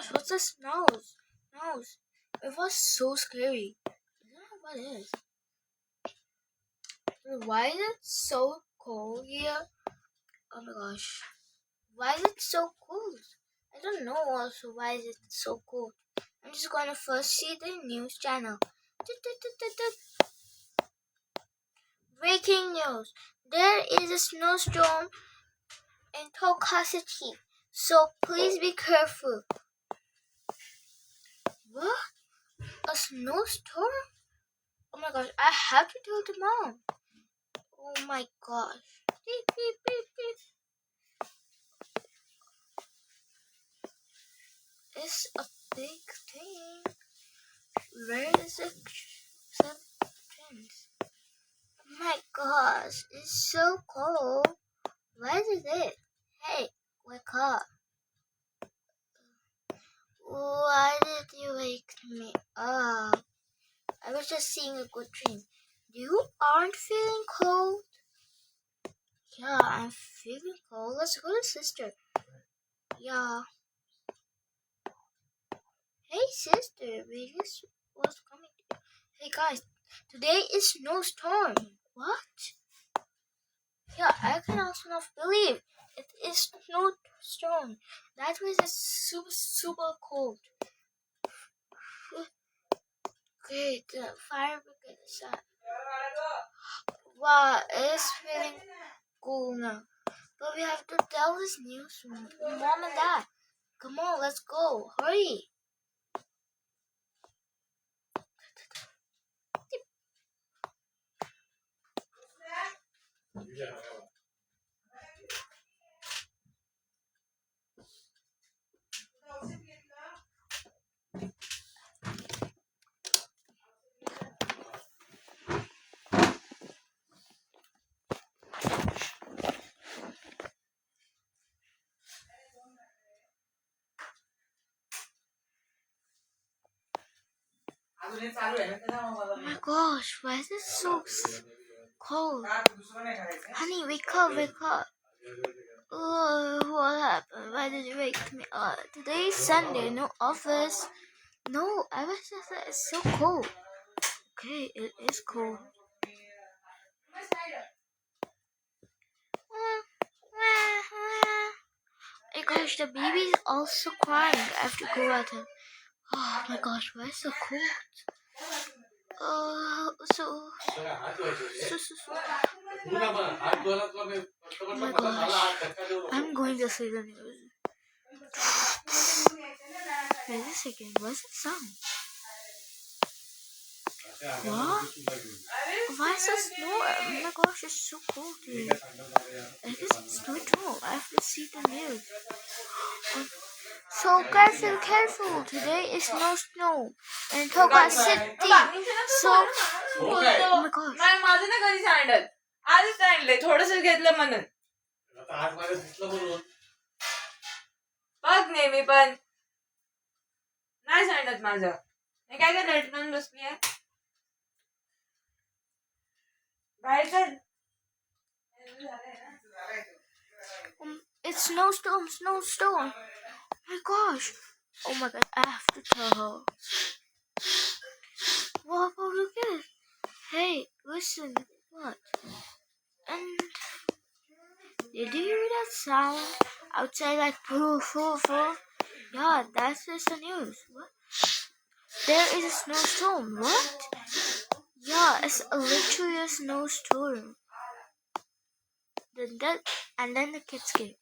gosh, what's this nose? Nose. It was so scary. I don't know what it is. Why is it so cold here? Oh my gosh. Why is it so cold? I don't know also why is it so cold. I'm just gonna first see the news channel. Breaking news. There is a snowstorm in Tokyo City, so please be careful. What? A snowstorm? Oh my gosh, I have to tell the mom. Oh my gosh. Beep, beep, beep, beep. It's a big thing. Where is the substance? Oh my gosh, it's so cold. What is it? Hey, wake up. Why did you wake me up? I was just seeing a good dream. You aren't feeling cold? Yeah, I'm feeling cold. Let's go to sister. Yeah. Hey sister, we just was coming to you. Hey guys, today is snowstorm. What? Yeah, I can also not believe it is snowstorm. That was a super cold. Okay, the fire brigade is out. Wow, it's feeling cool now. But we have to tell this news to mom and dad. Come on, let's go. Hurry. Oh my gosh, why is it so cold? Honey, wake up, wake up. Oh, what happened? Why did you wake me up? Today is Sunday, no office. No, I was just it's so cold. Okay, it is cold. Oh my gosh, the baby is also crying. I have to go at him. Oh my gosh, why is it so cold? So. Oh my gosh, I'm going to see the news. Wait a second, what's that sound? What? Why is it snow? Oh my gosh, it's so cold here. It is snow too. I have to see the news. So careful. Today is no snow in Tokyo City. So, oh my gosh. नाही माझं ना कधी sandal आधीच आणले थोडस घेतलं म्हणून बघ नेहमी पण नाही सांगत माझं मी काय काय रेड करून बसली आहे बाहेर चल It's snowstorm. Oh my gosh. Oh my god, I have to tell her. Wow, look at it. Hey, listen. What? And did you hear that sound outside like poof? Yeah, that's just the news. What? There is a snowstorm. What? Yeah, it's literally a snowstorm. And then the kids came.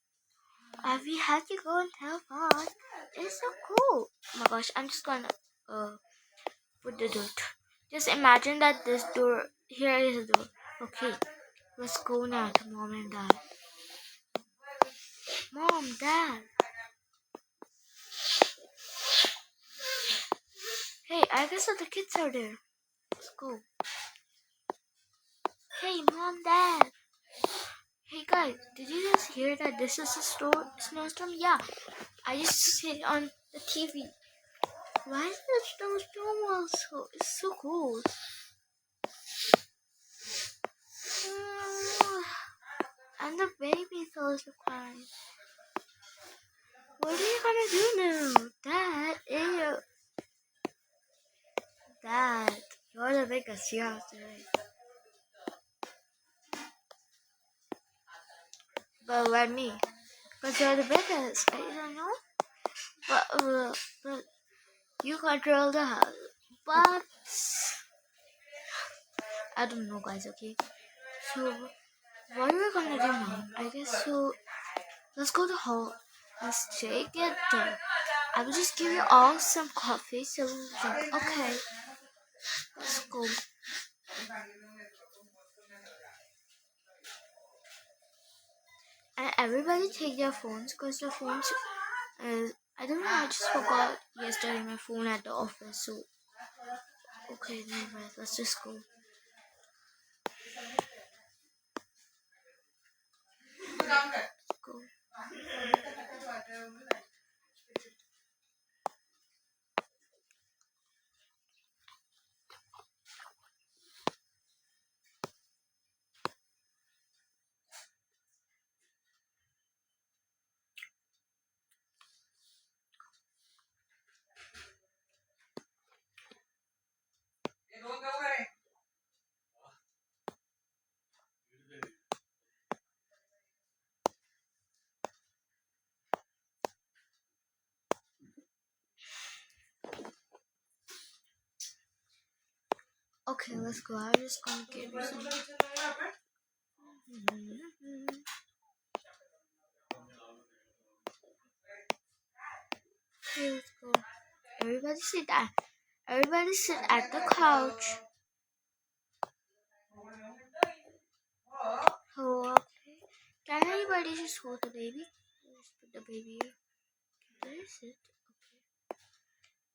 We had to go and tell Mom. It's so cool. Oh my gosh, I'm just gonna put the door. Just imagine that this door, here is the door. Okay, let's go now to Mom and Dad. Mom, Dad. Hey, I guess that the kids are there. Let's go. Hey, Mom, Dad. Hey guys, did you just hear that this is a snowstorm? Yeah, I just see it on the TV. Why is the snowstorm also? It's so cold. And the baby is also crying. What are you gonna do now? Dad, ew. Dad, you're the biggest. You have to wait. But let me. Because you're the biggest. I don't know. But you control the house. But I don't know, guys, okay? So, what are we gonna do now? I guess so. Let's go to hall. Let's take it there. I will just give you all some coffee so we'll drink. Okay, let's go. And everybody take their phones because the phones. I don't know. I just forgot yesterday my phone at the office. So okay, never mind. Let's just go. Let's go. Okay, let's go. I'm just gonna give you some. Okay, let's go. Everybody sit at the couch. Oh, okay. Can anybody just hold the baby? Let's put the baby here. There is it. Okay.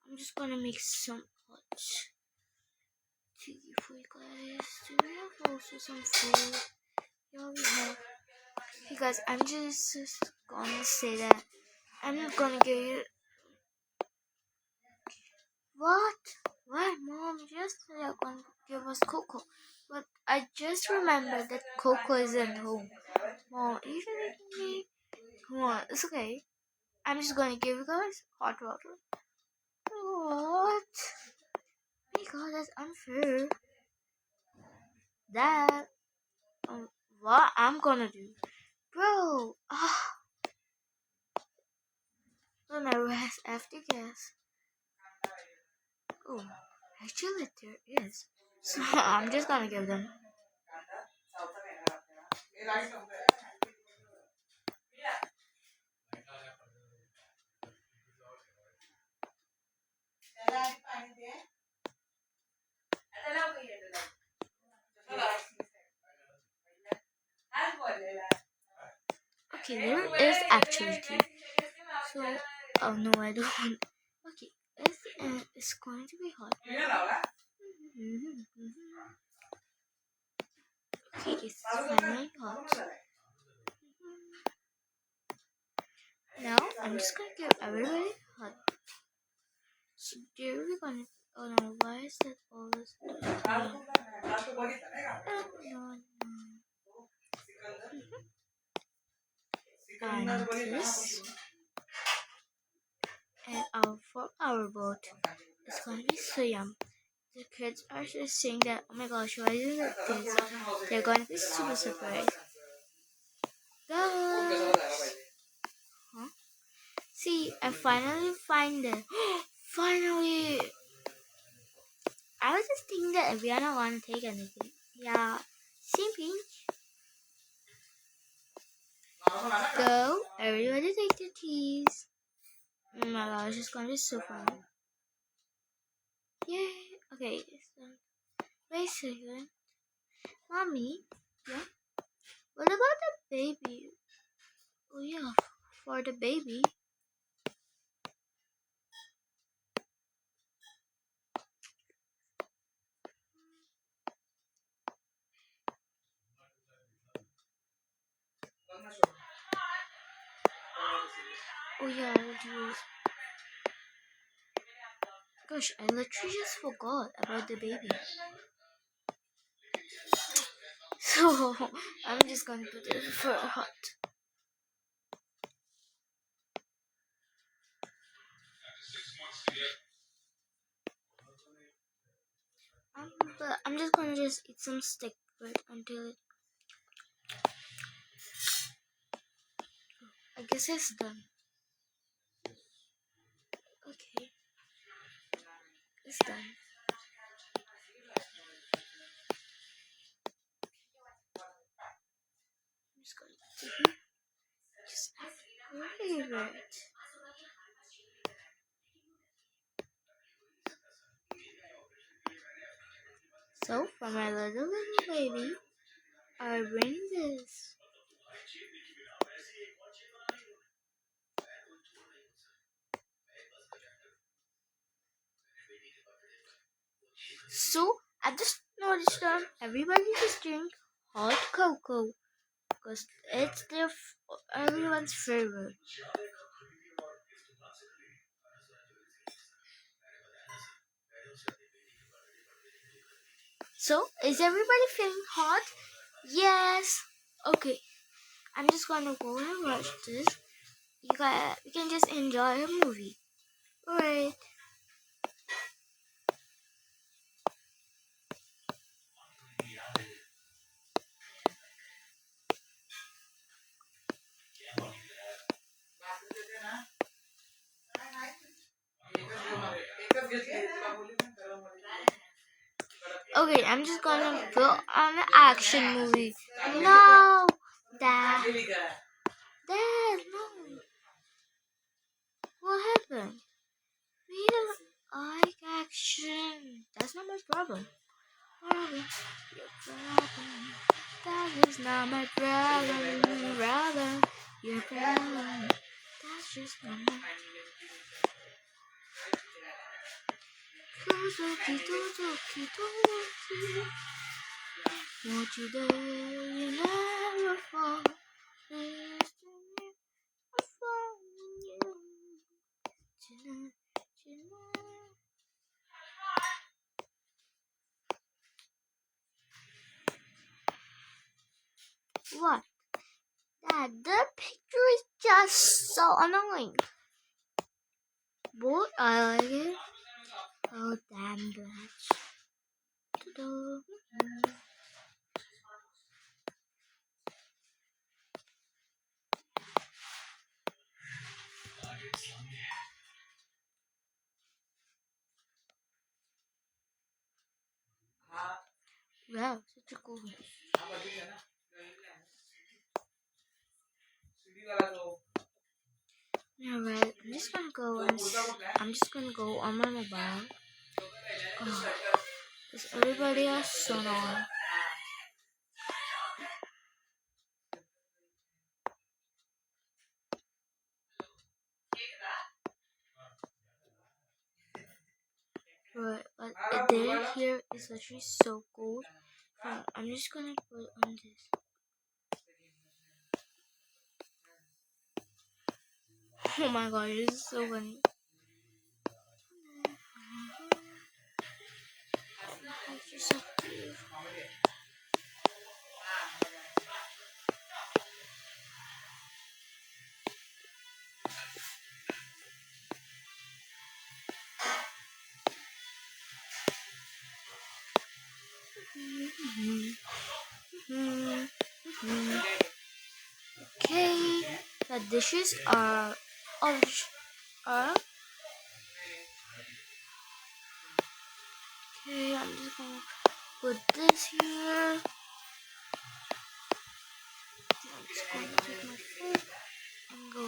I'm just gonna make some hot tea for you guys. Do we have also some food? Yeah, we have. Hey guys, I'm just gonna say that I'm not gonna give you. What? Why, Mom? Just they're gonna give us Coco. But I just remembered that Coco isn't home. Mom, are you making me? Come on, it's okay. I'm just gonna give you guys hot water. What? My God, that's unfair. That, what I'm gonna do, bro? Well, my rest after gas. Oh, actually there is. So I'm just gonna give them. Okay, there is actually tea. So, oh no, I don't want. Okay, it's going to be hot. Okay, it's finally hot. Now I'm just gonna give everybody hot. So there we're gonna. Oh no, why is that always? And this, and for our boat, it's gonna be so yum. The kids are just saying that, oh my gosh, why is it this? They're gonna be super surprised. Guys! Huh? See, I finally find it. Finally! I was just thinking that if Rihanna wanna take anything. Yeah. Same pinch. Go. Everybody take their teas. Oh my gosh, it's gonna be so fun. Yay! Okay, so wait a second. Mommy? Yeah? What about the baby? Oh yeah, for the baby. Oh yeah, I'll do it. Gosh, I literally just forgot about the baby. So I'm just gonna put it for hot. But I'm just gonna eat some steak right until it. I guess it's done. Okay, it's done. I'm just gonna just grab it. So for my little baby, I bring this. So I just noticed that everybody just drink hot cocoa because it's everyone's favorite. So is everybody feeling hot? Yes. Okay. I'm just gonna go and watch this. You can just enjoy a movie. Alright. Okay, I'm just gonna put on an action movie. No, Dad. Dad, no. What happened? We don't like action. That's not my problem. Your problem. That is not my problem. Rather, your problem. That's just not my. Won't you dare, you never fall. I fall in you. What? Dad, the picture is just so annoying. But I like it. Oh, damn that. Wow, such a cool one. Alright, I'm just gonna go on my mobile. Oh, is everybody else so on? Right, but the here is actually so cold. I'm just gonna put on this. Oh my god, this is so funny. Okay, the dishes are are okay. I'm just gonna put this here. I'm just gonna take my phone and go.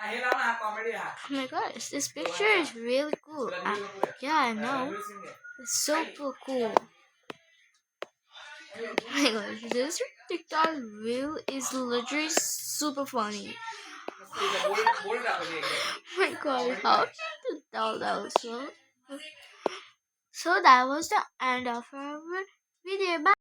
Oh my gosh, this picture is really cool. Yeah, I know. It's super cool. Oh my gosh, this TikTok reel is literally super funny. Oh my god, how did you tell that was so? So that was the end of our video. Bye.